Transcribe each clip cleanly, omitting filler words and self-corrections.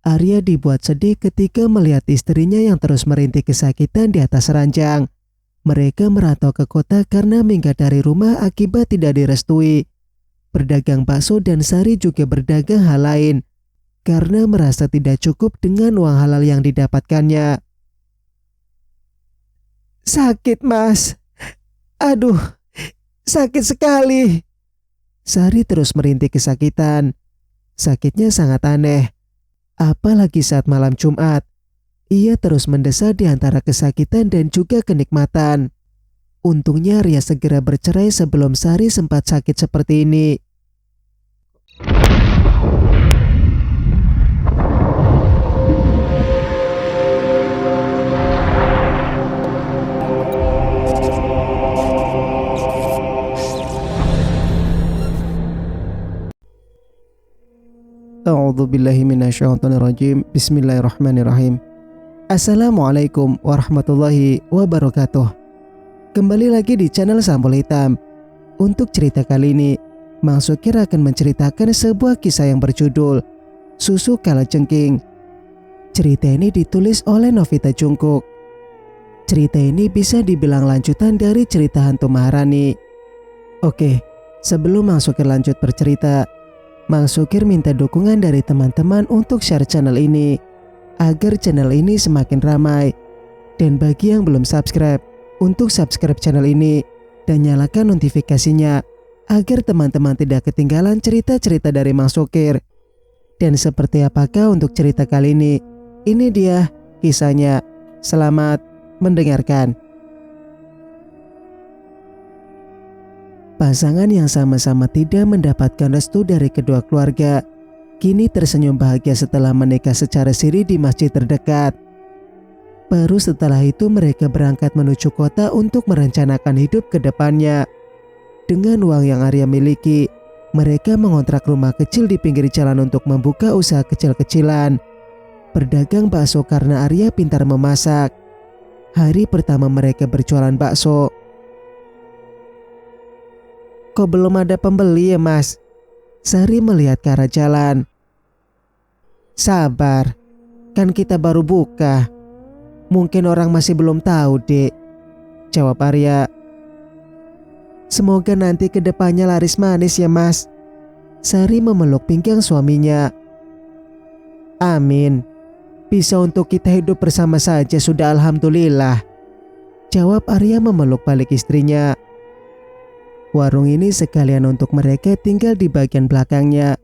Arya dibuat sedih ketika melihat istrinya yang terus merintih kesakitan di atas ranjang. Mereka merantau ke kota karena minggat dari rumah akibat tidak direstui. Berdagang bakso dan Sari juga berdagang hal lain karena merasa tidak cukup dengan uang halal yang didapatkannya. Sakit, Mas. Aduh, sakit sekali. Sari terus merintih kesakitan. Sakitnya sangat aneh. Apalagi saat malam Jumat. Ia terus mendesah di antara kesakitan dan juga kenikmatan. Untungnya Arya segera bercerai sebelum Sari sempat sakit seperti ini. A'udzubillahi minasyaitonirrajim. Bismillahirrahmanirrahim. Assalamualaikum warahmatullahi wabarakatuh. Kembali lagi di channel Sampul Hitam. Untuk cerita kali ini, Mang Sukir akan menceritakan sebuah kisah yang berjudul Susu Kalajengking. Cerita ini ditulis oleh Novita Jungkook. Cerita ini bisa dibilang lanjutan dari cerita hantu Maharani. Oke, sebelum Mang Sukir lanjut bercerita, Mang Sukir minta dukungan dari teman-teman untuk share channel ini agar channel ini semakin ramai. Dan bagi yang belum subscribe, untuk subscribe channel ini dan nyalakan notifikasinya agar teman-teman tidak ketinggalan cerita-cerita dari Mang Sukir. Dan seperti apakah untuk cerita kali ini? Ini dia kisahnya. Selamat mendengarkan. Pasangan yang sama-sama tidak mendapatkan restu dari kedua keluarga kini tersenyum bahagia setelah menikah secara siri di masjid terdekat. Baru setelah itu mereka berangkat menuju kota untuk merencanakan hidup ke depannya. Dengan uang yang Arya miliki, mereka mengontrak rumah kecil di pinggir jalan untuk membuka usaha kecil-kecilan. Berdagang bakso karena Arya pintar memasak. Hari pertama mereka berjualan bakso. Kok belum ada pembeli ya, Mas? Sari melihat ke arah jalan. Sabar, kan kita baru buka. Mungkin orang masih belum tahu, Dek, jawab Arya. Semoga nanti kedepannya laris manis ya, Mas. Sari memeluk pinggang suaminya. Amin. Bisa untuk kita hidup bersama saja sudah alhamdulillah, jawab Arya memeluk balik istrinya. Warung ini sekalian untuk mereka tinggal di bagian belakangnya,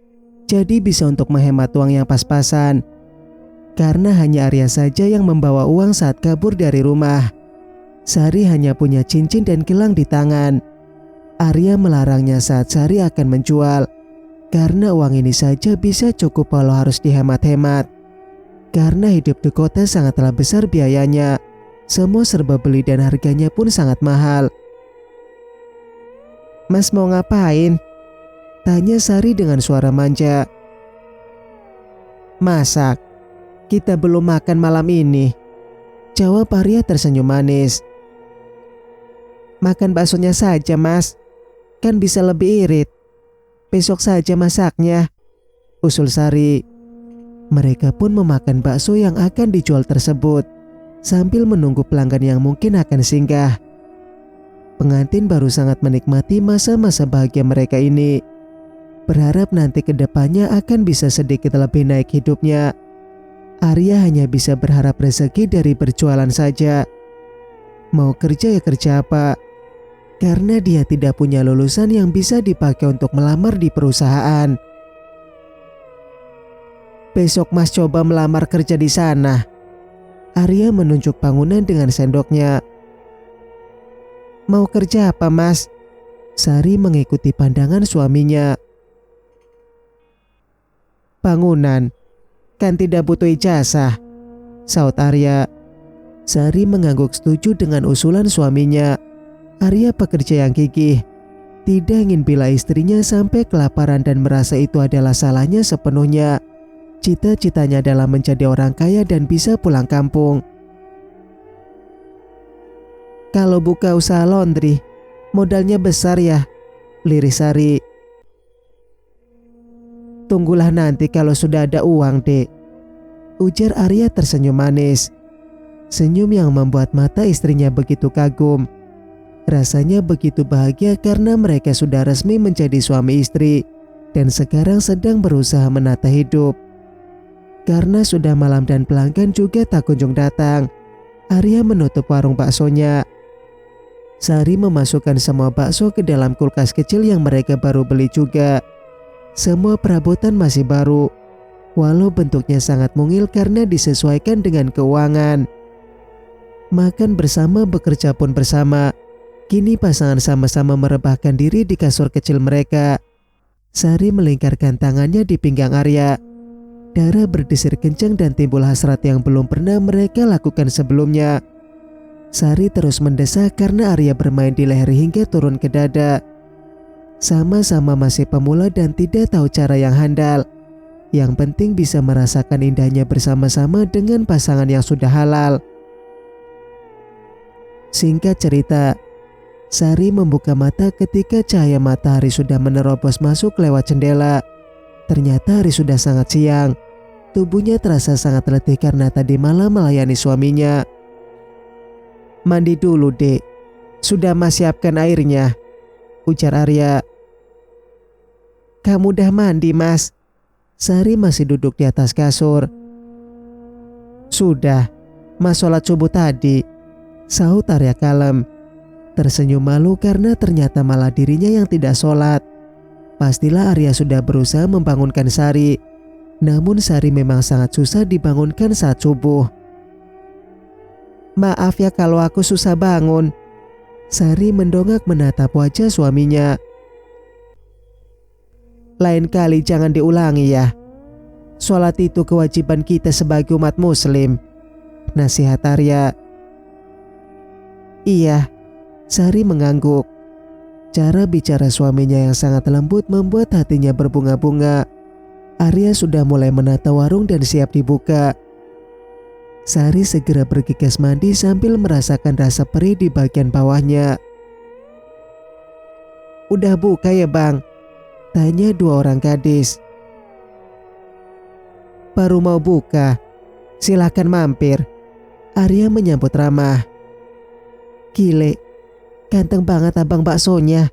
jadi bisa untuk menghemat uang yang pas-pasan. Karena hanya Arya saja yang membawa uang saat kabur dari rumah. Sari hanya punya cincin dan gelang di tangan. Arya melarangnya saat Sari akan menjual, karena uang ini saja bisa cukup walau harus dihemat-hemat. Karena hidup di kota sangatlah besar biayanya, semua serba beli dan harganya pun sangat mahal. Mas mau ngapain? Tanya Sari dengan suara manja. Masak. Kita belum makan malam ini, jawab Arya tersenyum manis. Makan baksonya saja, Mas. Kan bisa lebih irit. Besok saja masaknya, usul Sari. Mereka pun memakan bakso yang akan dijual tersebut sambil menunggu pelanggan yang mungkin akan singgah. Pengantin baru sangat menikmati masa-masa bahagia mereka ini. Berharap nanti kedepannya akan bisa sedikit lebih naik hidupnya. Arya hanya bisa berharap rezeki dari berjualan saja. Mau kerja ya kerja apa? Karena dia tidak punya lulusan yang bisa dipakai untuk melamar di perusahaan. Besok Mas coba melamar kerja di sana. Arya menunjuk bangunan dengan sendoknya. Mau kerja apa, Mas? Sari mengikuti pandangan suaminya. Bangunan, kan tidak butuh ijazah, saut Arya. Sari mengangguk setuju dengan usulan suaminya. Arya pekerja yang gigih, tidak ingin bila istrinya sampai kelaparan dan merasa itu adalah salahnya sepenuhnya. Cita-citanya adalah menjadi orang kaya dan bisa pulang kampung. Kalau buka usaha laundry, modalnya besar ya, liris Sari. Tunggulah nanti kalau sudah ada uang, Dek. ujar Arya tersenyum manis. Senyum yang membuat mata istrinya begitu kagum. Rasanya begitu bahagia karena mereka sudah resmi menjadi suami istri dan sekarang sedang berusaha menata hidup. Karena sudah malam dan pelanggan juga tak kunjung datang, Arya menutup warung baksonya. Sari memasukkan semua bakso ke dalam kulkas kecil yang mereka baru beli juga. Semua perabotan masih baru, walau bentuknya sangat mungil karena disesuaikan dengan keuangan. Makan bersama, bekerja pun bersama. Kini pasangan sama-sama merebahkan diri di kasur kecil mereka. Sari melingkarkan tangannya di pinggang Arya. Darah berdesir kencang dan timbul hasrat yang belum pernah mereka lakukan sebelumnya. Sari terus mendesak karena Arya bermain di leher hingga turun ke dada. Sama-sama masih pemula dan tidak tahu cara yang handal. Yang penting bisa merasakan indahnya bersama-sama dengan pasangan yang sudah halal. Singkat cerita, Sari membuka mata ketika cahaya matahari sudah menerobos masuk lewat jendela. Ternyata hari sudah sangat siang. Tubuhnya terasa sangat letih karena tadi malam melayani suaminya. "Mandi dulu, Dek. Sudah Mas siapkan airnya," ujar Arya. "Kamu udah mandi, Mas?" Sari masih duduk di atas kasur. "Sudah, Mas sholat subuh tadi," sahut Arya kalem. Tersenyum malu karena ternyata malah dirinya yang tidak sholat. Pastilah Arya sudah berusaha membangunkan Sari. Namun Sari memang sangat susah dibangunkan saat subuh. "Maaf ya kalau aku susah bangun." Sari mendongak menatap wajah suaminya. "Lain kali jangan diulangi ya. Sholat itu kewajiban kita sebagai umat muslim," nasihat Arya. "Iya," Sari mengangguk. Cara bicara suaminya yang sangat lembut membuat hatinya berbunga-bunga. Arya sudah mulai menata warung dan siap dibuka. Sari segera bergegas mandi sambil merasakan rasa perih di bagian bawahnya. "Udah buka ya, Bang?" tanya dua orang gadis. "Baru mau buka. Silakan mampir," Arya menyambut ramah. "Gile, ganteng banget abang baksonya,"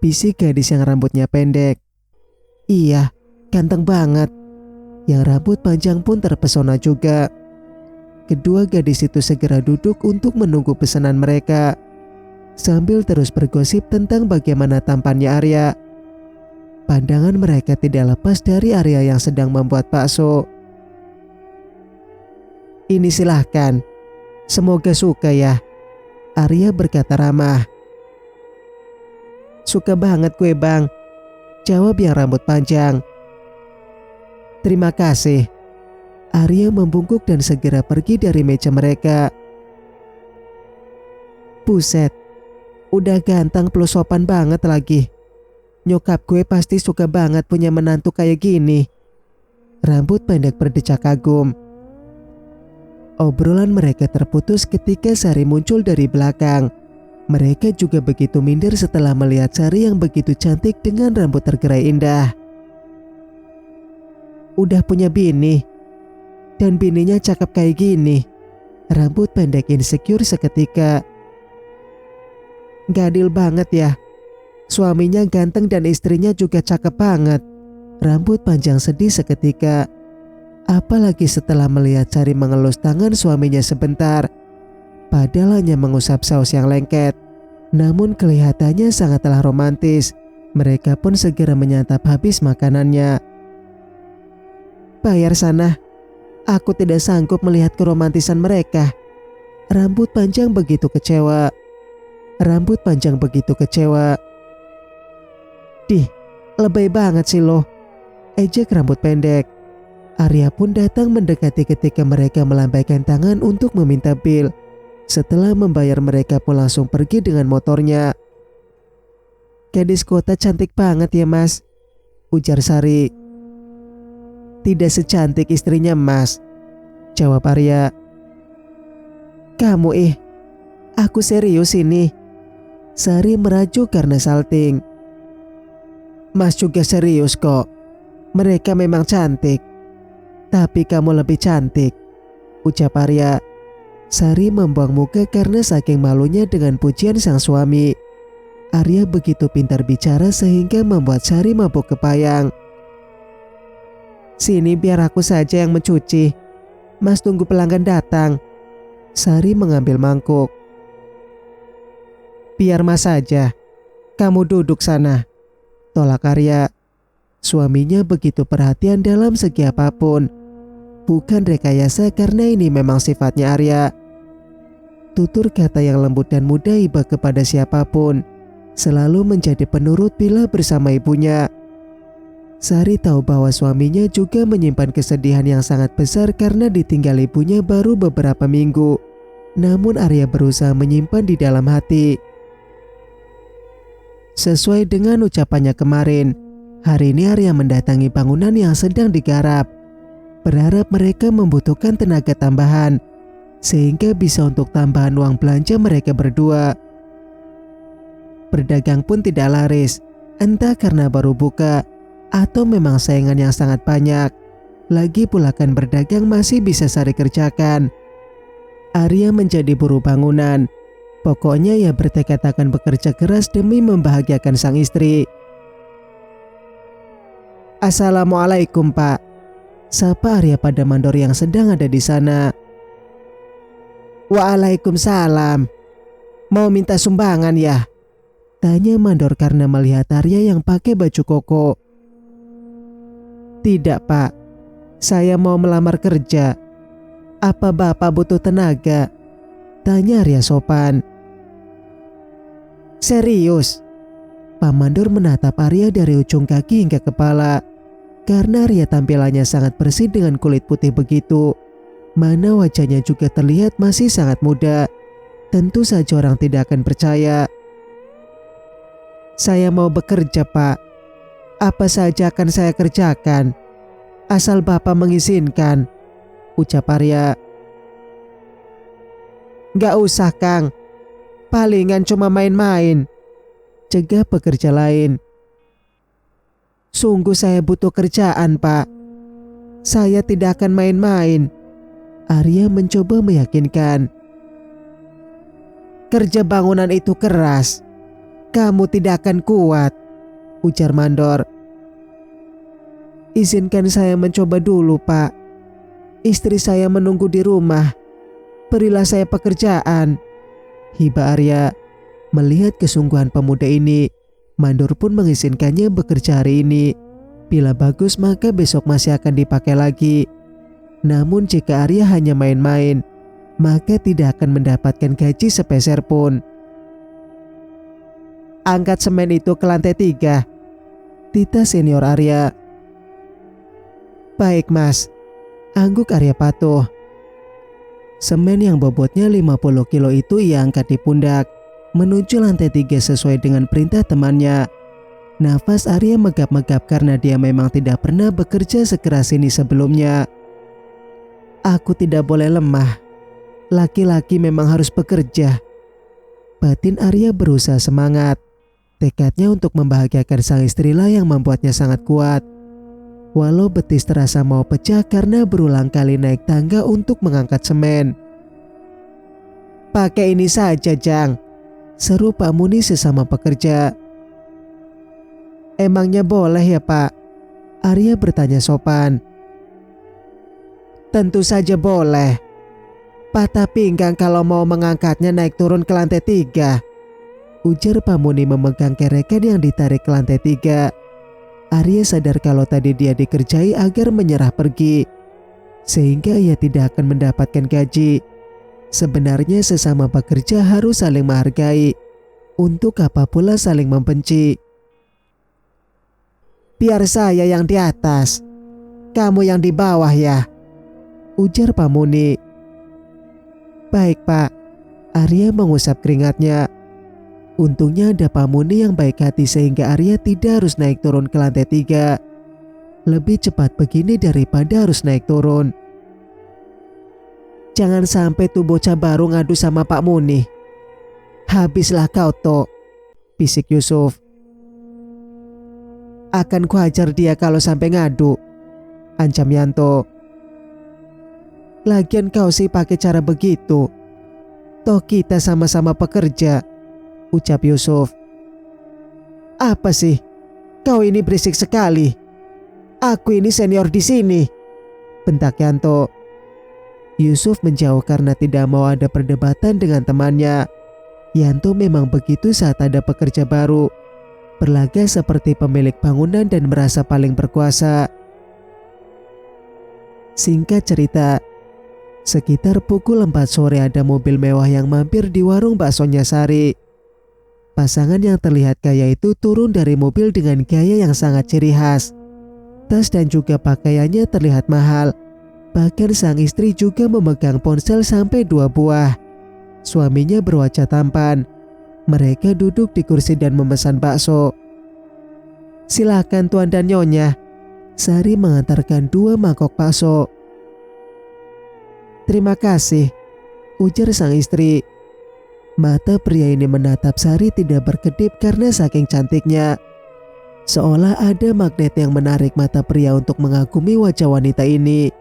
bisik gadis yang rambutnya pendek. "Iya, ganteng banget." Yang rambut panjang pun terpesona juga. Kedua gadis itu segera duduk untuk menunggu pesanan mereka, sambil terus bergosip tentang bagaimana tampannya Arya. Pandangan mereka tidak lepas dari Arya yang sedang membuat bakso. "Ini silahkan, semoga suka ya," Arya berkata ramah. "Suka banget kue, Bang," jawab yang rambut panjang. "Terima kasih." Arya membungkuk dan segera pergi dari meja mereka. "Buset, udah ganteng plus sopan banget lagi. Nyokap gue pasti suka banget punya menantu kayak gini." Rambut pendek berdecak kagum. Obrolan mereka terputus ketika Sari muncul dari belakang. Mereka juga begitu minder setelah melihat Sari yang begitu cantik dengan rambut tergerai indah. "Udah punya bini? Dan bininya cakep kayak gini?" Rambut pendek insecure seketika. "Gak adil banget ya. Suaminya ganteng dan istrinya juga cakep banget." Rambut panjang sedih seketika. Apalagi setelah melihat Sari mengelus tangan suaminya sebentar. Padahal hanya mengusap saus yang lengket. Namun kelihatannya sangatlah romantis. Mereka pun segera menyantap habis makanannya. "Bayar sana. Aku tidak sanggup melihat keromantisan mereka." Rambut panjang begitu kecewa. "Dih, lebay banget sih lo," ejek rambut pendek. Arya pun datang mendekati ketika mereka melambaikan tangan untuk meminta bil. Setelah membayar mereka pun langsung pergi dengan motornya. "Gadis kota cantik banget ya, Mas," ujar Sari. "Tidak secantik istrinya, Mas," jawab Arya. "Kamu aku serius ini." Sari merajuk karena salting. "Mas juga serius kok. Mereka memang cantik. Tapi kamu lebih cantik, ucap Arya. Sari membuang muka karena saking malunya dengan pujian sang suami. Arya begitu pintar bicara sehingga membuat Sari mabuk kepayang. Sini biar aku saja yang mencuci. Mas tunggu pelanggan datang. Sari mengambil mangkuk. Biar mas saja. Kamu duduk sana, tolak Arya. Suaminya begitu perhatian dalam segi apapun. Bukan rekayasa karena ini memang sifatnya Arya. Tutur kata yang lembut dan mudah iba kepada siapapun. Selalu menjadi penurut bila bersama ibunya. Sari tahu bahwa suaminya juga menyimpan kesedihan yang sangat besar karena ditinggal ibunya baru beberapa minggu. Namun Arya berusaha menyimpan di dalam hati. Sesuai dengan ucapannya kemarin, hari ini Arya mendatangi bangunan yang sedang digarap. Berharap mereka membutuhkan tenaga tambahan, sehingga bisa untuk tambahan uang belanja mereka berdua. Berdagang pun tidak laris, entah karena baru buka atau memang saingan yang sangat banyak. Lagi pula kan berdagang masih bisa Sari kerjakan. Arya menjadi buruh bangunan. Pokoknya ia bertekad akan bekerja keras demi membahagiakan sang istri. Assalamualaikum Pak, sapa Arya pada mandor yang sedang ada di sana. Waalaikumsalam. Mau minta sumbangan ya? Tanya mandor karena melihat Arya yang pakai baju koko. Tidak Pak, saya mau melamar kerja. Apa Bapak butuh tenaga? Tanya Arya sopan. Serius? Pak mandor menatap Arya dari ujung kaki hingga kepala. Karena Arya tampilannya sangat bersih dengan kulit putih begitu, mana wajahnya juga terlihat masih sangat muda. Tentu saja orang tidak akan percaya. Saya mau bekerja Pak. Apa saja akan saya kerjakan, asal Bapak mengizinkan, ucap Arya. Gak usah Kang, palingan cuma main-main, cegah pekerja lain. Sungguh saya butuh kerjaan Pak. Saya tidak akan main-main, Arya mencoba meyakinkan. Kerja bangunan itu keras, kamu tidak akan kuat, ujar mandor. Izinkan saya mencoba dulu Pak. Istri saya menunggu di rumah. Berilah saya pekerjaan, hibah Arya. Melihat kesungguhan pemuda ini, mandor pun mengizinkannya bekerja hari ini. Bila bagus maka besok masih akan dipakai lagi. Namun jika Arya hanya main-main, maka tidak akan mendapatkan gaji sepeser pun. Angkat semen itu ke lantai 3, titah senior Arya. Baik mas, angguk Arya patuh. Semen yang bobotnya 50 kilo itu ia angkat di pundak, menuju lantai 3 sesuai dengan perintah temannya. Nafas Arya megap-megap karena dia memang tidak pernah bekerja sekeras ini sebelumnya. Aku tidak boleh lemah. Laki-laki memang harus bekerja. Batin Arya berusaha semangat. Tekadnya untuk membahagiakan sang istrilah yang membuatnya sangat kuat. Walau betis terasa mau pecah karena berulang kali naik tangga untuk mengangkat semen. Pakai ini saja Jang, seru Pak Muni sesama pekerja. Emangnya boleh ya Pak? Arya bertanya sopan. Tentu saja boleh. Patah pinggang kalau mau mengangkatnya naik turun ke lantai 3, ujar Pak Muni memegang kerekan yang ditarik ke lantai 3. Arya sadar kalau tadi dia dikerjai agar menyerah pergi, sehingga ia tidak akan mendapatkan gaji. Sebenarnya sesama pekerja harus saling menghargai. Untuk apa pula saling membenci? Biar saya yang di atas, kamu yang di bawah ya, ujar Pak Muni. Baik Pak, Arya mengusap keringatnya. Untungnya ada Pak Muni yang baik hati sehingga Arya tidak harus naik turun ke lantai 3. Lebih cepat begini daripada harus naik turun. Jangan sampai tuh bocah baru ngadu sama Pak Muni. Habislah kau Tok, bisik Yusuf. Akan kuhajar dia kalau sampai ngadu, ancam Yanto. Lagian kau sih pakai cara begitu. Toh kita sama-sama pekerja, ucap Yusuf. Apa sih? Kau ini berisik sekali. Aku ini senior di sini, bentak Yanto. Yusuf menjauh karena tidak mau ada perdebatan dengan temannya. Yanto memang begitu saat ada pekerja baru, berlagak seperti pemilik bangunan dan merasa paling berkuasa. Singkat cerita, sekitar pukul 4 sore ada mobil mewah yang mampir di warung baksonya Sari. Pasangan yang terlihat kaya itu turun dari mobil dengan gaya yang sangat ciri khas. Tas dan juga pakaiannya terlihat mahal. Bahkan sang istri juga memegang ponsel sampai 2 buah. Suaminya berwajah tampan. Mereka duduk di kursi dan memesan bakso. Silakan tuan dan nyonya. Sari mengantarkan 2 mangkok bakso. Terima kasih, ujar sang istri. Mata pria ini menatap Sari tidak berkedip karena saking cantiknya. Seolah ada magnet yang menarik mata pria untuk mengagumi wajah wanita ini.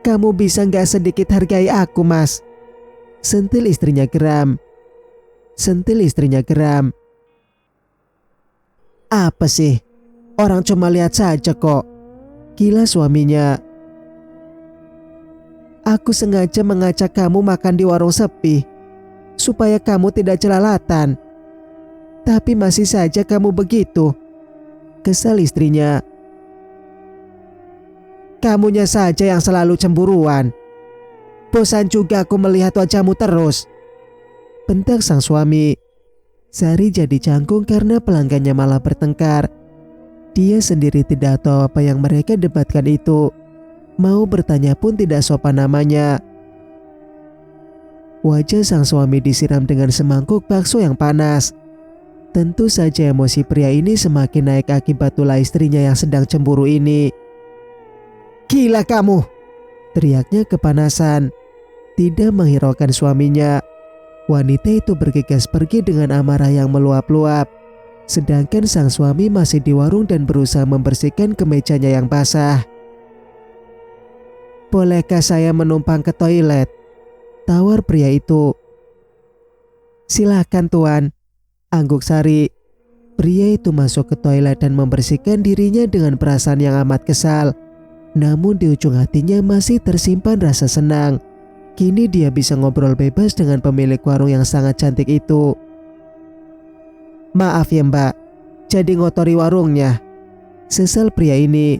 Kamu bisa gak sedikit hargai aku, Mas? Sentil istrinya geram. Apa sih? Orang cuma lihat saja kok, gila suaminya. Aku sengaja mengajak kamu makan di warung sepi, supaya kamu tidak jelalatan. Tapi masih saja kamu begitu, kesal istrinya. Kamunya saja yang selalu cemburuan. Bosan juga aku melihat wajahmu terus, bentak sang suami. Sari jadi canggung karena pelanggannya malah bertengkar. Dia sendiri tidak tahu apa yang mereka debatkan itu. Mau bertanya pun tidak sopan namanya. Wajah sang suami disiram dengan semangkuk bakso yang panas. Tentu saja emosi pria ini semakin naik akibat ulah istrinya yang sedang cemburu ini. Gila kamu, teriaknya kepanasan. Tidak menghiraukan suaminya. Wanita itu bergegas pergi dengan amarah yang meluap-luap. Sedangkan sang suami masih di warung dan berusaha membersihkan kemejanya yang basah. Bolehkah saya menumpang ke toilet? Tawar pria itu. Silakan tuan, angguk Sari. Pria itu masuk ke toilet dan membersihkan dirinya dengan perasaan yang amat kesal. Namun di ujung hatinya masih tersimpan rasa senang. Kini dia bisa ngobrol bebas dengan pemilik warung yang sangat cantik itu. Maaf ya mbak, jadi ngotori warungnya, sesal pria ini.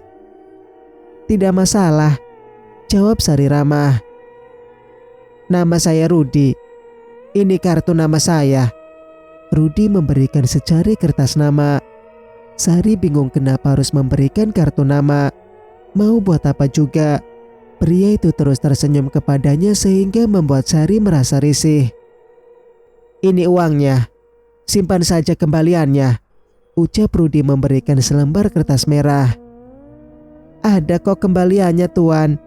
Tidak masalah, jawab Sari ramah. Nama saya Rudi. Ini kartu nama saya. Rudi memberikan secari kertas nama. Sari bingung kenapa harus memberikan kartu nama. Mau buat apa juga. Pria itu terus tersenyum kepadanya sehingga membuat Sari merasa risih. Ini uangnya, simpan saja kembaliannya, ucap Rudi memberikan selembar kertas merah. Ada kok kembaliannya tuan.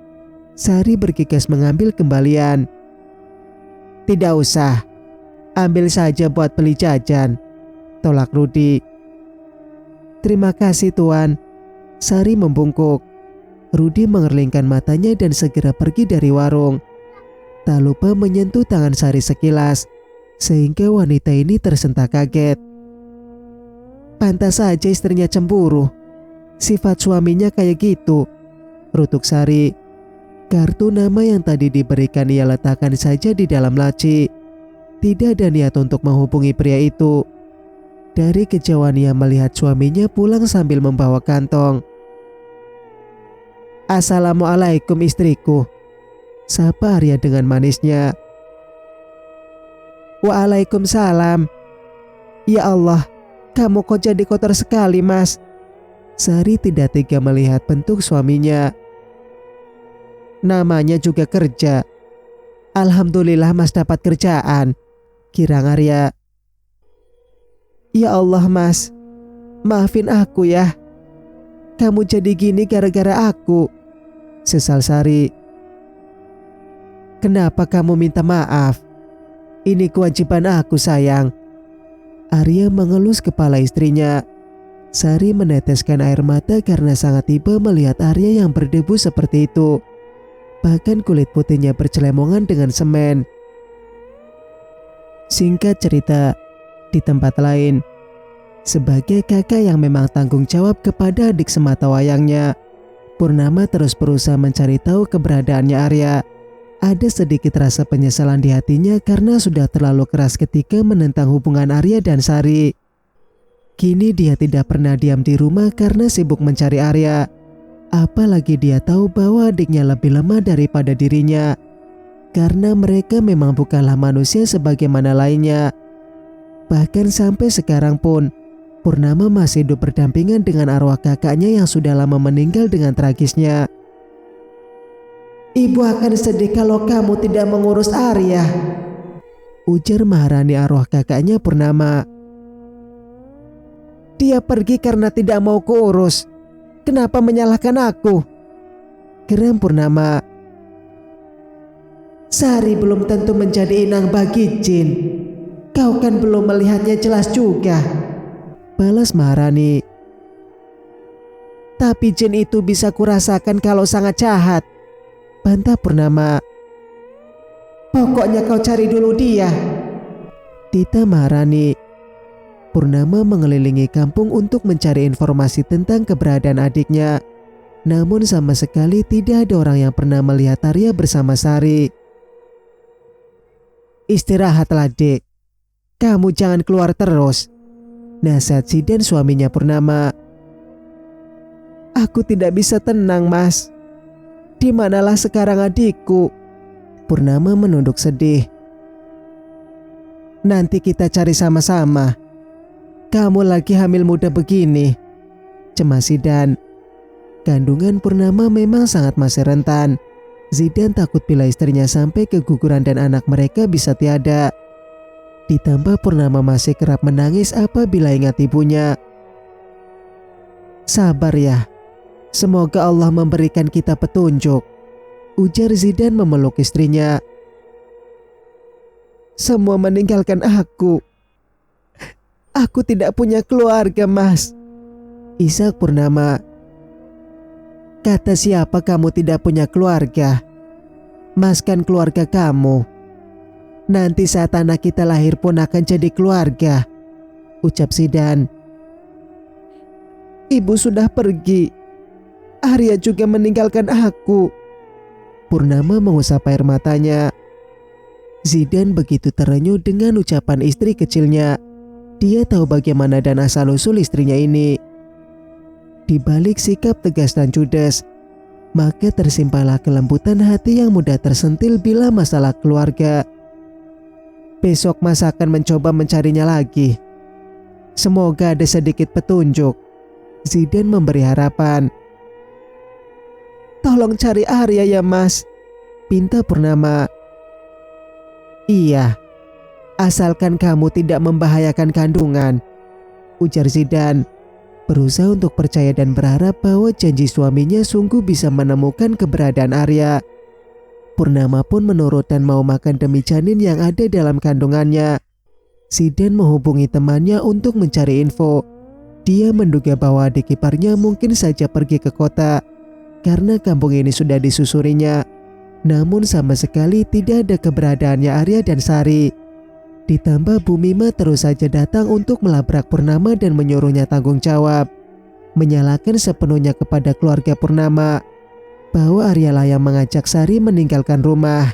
Sari bergegas mengambil kembalian. Tidak usah, ambil saja buat beli jajan, tolak Rudi. Terima kasih tuan. Sari membungkuk. Rudi mengerlingkan matanya dan segera pergi dari warung. Tak lupa menyentuh tangan Sari sekilas, sehingga wanita ini tersentak kaget. Pantas saja istrinya cemburu. Sifat suaminya kayak gitu, rutuk Sari. Kartu nama yang tadi diberikan ia letakkan saja di dalam laci. Tidak ada niat untuk menghubungi pria itu. Dari kejauhan ia melihat suaminya pulang sambil membawa kantong. Assalamualaikum istriku, sapa Arya dengan manisnya. Waalaikumsalam. Ya Allah, kamu kok jadi kotor sekali mas. Sari tidak tega melihat bentuk suaminya. Namanya juga kerja. Alhamdulillah mas dapat kerjaan, kirang Arya. Ya Allah mas, maafin aku ya. Kamu jadi gini gara-gara aku, sesal Sari. Kenapa kamu minta maaf? Ini kewajiban aku sayang. Arya mengelus kepala istrinya. Sari meneteskan air mata karena sangat tiba melihat Arya yang berdebu seperti itu. Bahkan kulit putihnya bercelemongan dengan semen. Singkat cerita, di tempat lain, sebagai kakak yang memang tanggung jawab kepada adik semata wayangnya, Purnama terus berusaha mencari tahu keberadaannya Arya. Ada sedikit rasa penyesalan di hatinya karena sudah terlalu keras ketika menentang hubungan Arya dan Sari. Kini dia tidak pernah diam di rumah karena sibuk mencari Arya. Apalagi dia tahu bahwa adiknya lebih lemah daripada dirinya. Karena mereka memang bukanlah manusia sebagaimana lainnya. Bahkan sampai sekarang pun, Purnama masih hidup berdampingan dengan arwah kakaknya yang sudah lama meninggal dengan tragisnya. "Ibu akan sedih kalau kamu tidak mengurus Arya," ujar Maharani arwah kakaknya Purnama. "Dia pergi karena tidak mau kuurus. Kenapa menyalahkan aku?" geram Purnama. "Sari belum tentu menjadi inang bagi Jin. Kau kan belum melihatnya jelas juga," balas Maharani. "Tapi Jin itu bisa kurasakan kalau sangat jahat," bantah Purnama. "Pokoknya kau cari dulu dia," titah Maharani. Purnama mengelilingi kampung untuk mencari informasi tentang keberadaan adiknya. Namun sama sekali tidak ada orang yang pernah melihat Arya bersama Sari. "Istirahatlah, Dek. Kamu jangan keluar terus," nasihat Zidan suaminya Purnama. "Aku tidak bisa tenang, Mas. Di manalah sekarang adikku?" Purnama menunduk sedih. "Nanti kita cari sama-sama. Kamu lagi hamil muda begini," cemas Zidan. Kandungan Purnama memang sangat masih rentan. Zidan takut bila istrinya sampai keguguran dan anak mereka bisa tiada. Ditambah Purnama masih kerap menangis apabila ingat ibunya. "Sabar ya. Semoga Allah memberikan kita petunjuk," ujar Zidan memeluk istrinya. "Semua meninggalkan aku. Aku tidak punya keluarga, Mas," isak Purnama. "Kata siapa kamu tidak punya keluarga? Mas kan keluarga kamu. Nanti saat anak kita lahir pun akan jadi keluarga," ucap Zidan. "Ibu sudah pergi. Arya juga meninggalkan aku." Purnama mengusap air matanya. Zidan begitu terenyuh dengan ucapan istri kecilnya. Dia tahu bagaimana dan asal-usul istrinya ini. Di balik sikap tegas dan judes, maka tersimpahlah kelembutan hati yang mudah tersentil bila masalah keluarga. "Besok Mas akan mencoba mencarinya lagi. Semoga ada sedikit petunjuk," Zidan memberi harapan. "Tolong cari Arya ya, Mas," pinta Purnama. "Iya, asalkan kamu tidak membahayakan kandungan," ujar Zidan, berusaha untuk percaya dan berharap bahwa janji suaminya sungguh bisa menemukan keberadaan Arya. Purnama pun menurut dan mau makan demi janin yang ada dalam kandungannya. Zidan menghubungi temannya untuk mencari info. Dia menduga bahwa adik iparnya mungkin saja pergi ke kota karena kampung ini sudah disusurinya. Namun sama sekali tidak ada keberadaannya Arya dan Sari. Ditambah Bu Mima terus saja datang untuk melabrak Purnama dan menyuruhnya tanggung jawab, menyalahkan sepenuhnya kepada keluarga Purnama bahwa Arya lah yang mengajak Sari meninggalkan rumah.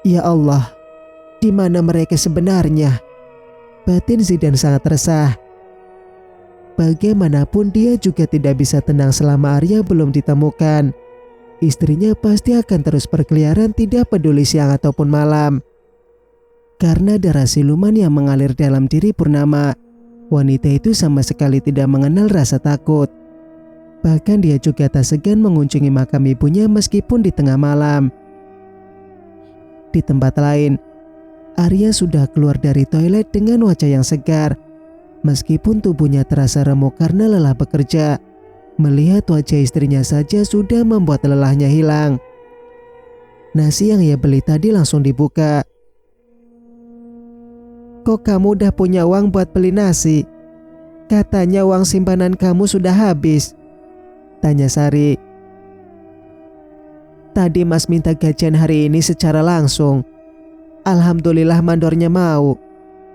"Ya Allah, di mana mereka sebenarnya?" Batin Zidan sangat resah. Bagaimanapun dia juga tidak bisa tenang selama Arya belum ditemukan. Istrinya pasti akan terus berkeliaran tidak peduli siang ataupun malam. Karena darah siluman yang mengalir dalam diri Purnama, wanita itu sama sekali tidak mengenal rasa takut. Bahkan dia juga tak segan mengunjungi makam ibunya meskipun di tengah malam. Di tempat lain, Arya sudah keluar dari toilet dengan wajah yang segar. Meskipun tubuhnya terasa remuk karena lelah bekerja, melihat wajah istrinya saja sudah membuat lelahnya hilang. Nasi yang ia beli tadi langsung dibuka. "Kok kamu udah punya uang buat beli nasi? Katanya uang simpanan kamu sudah habis," tanya Sari. Tadi Mas minta gajian hari ini secara langsung. Alhamdulillah mandornya mau.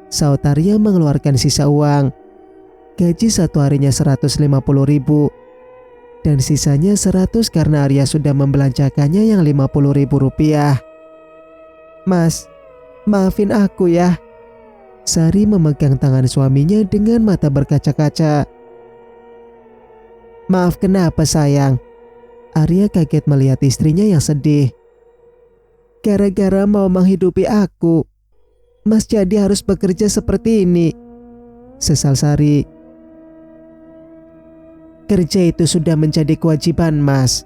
Saud Arya mengeluarkan sisa uang. Gaji satu harinya 150.000 dan sisanya 100 karena Arya sudah membelanjakannya yang 50.000 rupiah. Mas, maafin aku ya. Sari memegang tangan suaminya dengan mata berkaca-kaca. Maaf kenapa sayang? Arya kaget melihat istrinya yang sedih. Gara-gara mau menghidupi aku, Mas jadi harus bekerja seperti ini, sesal Sari. Kerja itu sudah menjadi kewajiban Mas.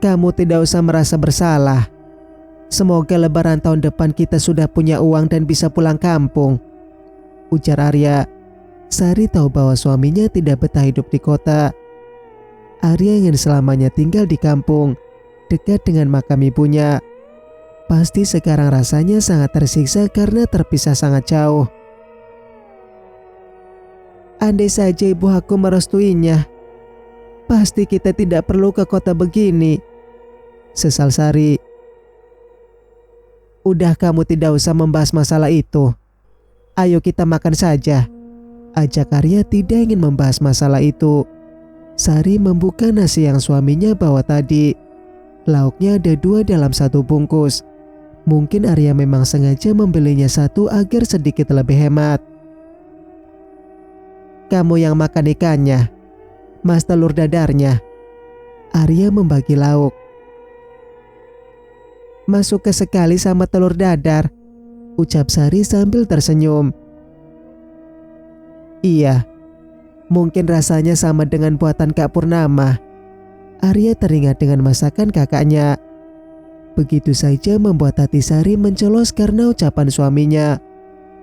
Kamu tidak usah merasa bersalah. Semoga lebaran tahun depan kita sudah punya uang dan bisa pulang kampung, ujar Arya. Sari tahu bahwa suaminya tidak betah hidup di kota. Arya ingin selamanya tinggal di kampung, dekat dengan makam ibunya. Pasti sekarang rasanya sangat tersiksa karena terpisah sangat jauh. Andai saja ibu aku merestuinya, pasti kita tidak perlu ke kota begini, sesal Sari. Udah kamu tidak usah membahas masalah itu. Ayo kita makan saja, ajak Arya tidak ingin membahas masalah itu. Sari membuka nasi yang suaminya bawa tadi. Lauknya ada 2 dalam 1 bungkus. Mungkin Arya memang sengaja membelinya 1 agar sedikit lebih hemat. Kamu yang makan ikannya, Mas telur dadarnya. Arya membagi lauk. Mas suka sekali sama telur dadar, ucap Sari sambil tersenyum. Iya, mungkin rasanya sama dengan buatan Kak Purnama. Arya teringat dengan masakan kakaknya. Begitu saja membuat hati Sari mencelos karena ucapan suaminya.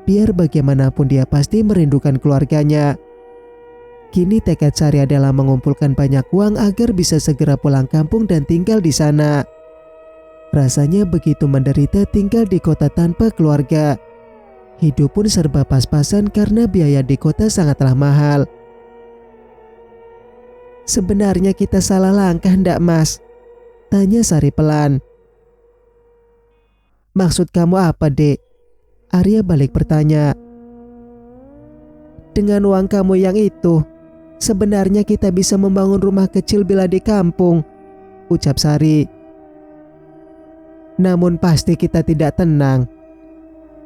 Biar bagaimanapun dia pasti merindukan keluarganya. Kini tekad Sari adalah mengumpulkan banyak uang agar bisa segera pulang kampung dan tinggal di sana. Rasanya begitu menderita tinggal di kota tanpa keluarga. Hidup pun serba pas-pasan karena biaya di kota sangatlah mahal. Sebenarnya kita salah langkah ndak Mas? Tanya Sari pelan. Maksud kamu apa dek? Arya balik bertanya. Dengan uang kamu yang itu, sebenarnya kita bisa membangun rumah kecil bila di kampung, ucap Sari. Namun pasti kita tidak tenang.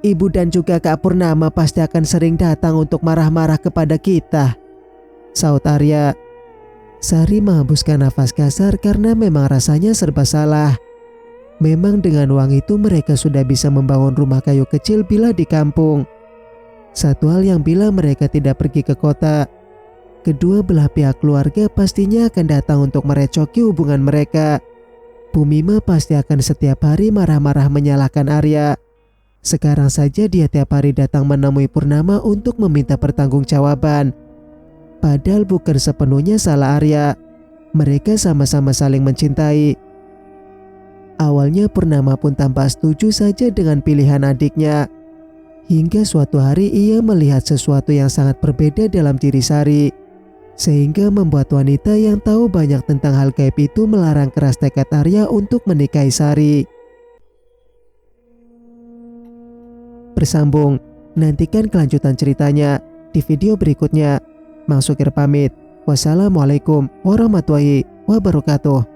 Ibu dan juga Kak Purnama pasti akan sering datang untuk marah-marah kepada kita, saud Arya. Sari menghembuskan nafas kasar karena memang rasanya serba salah. Memang dengan uang itu mereka sudah bisa membangun rumah kayu kecil bila di kampung. Satu hal yang bila mereka tidak pergi ke kota, kedua belah pihak keluarga pastinya akan datang untuk merecoki hubungan mereka. Bu Mima pasti akan setiap hari marah-marah menyalahkan Arya. Sekarang saja dia tiap hari datang menemui Purnama untuk meminta pertanggungjawaban. Padahal bukan sepenuhnya salah Arya. Mereka sama-sama saling mencintai. Awalnya Purnama pun tampak setuju saja dengan pilihan adiknya. Hingga suatu hari ia melihat sesuatu yang sangat berbeda dalam diri Sari. Sehingga membuat wanita yang tahu banyak tentang hal gaib itu melarang keras tekad Arya untuk menikahi Sari. Bersambung, nantikan kelanjutan ceritanya di video berikutnya. Mang Sukir pamit. Wassalamualaikum warahmatullahi wabarakatuh.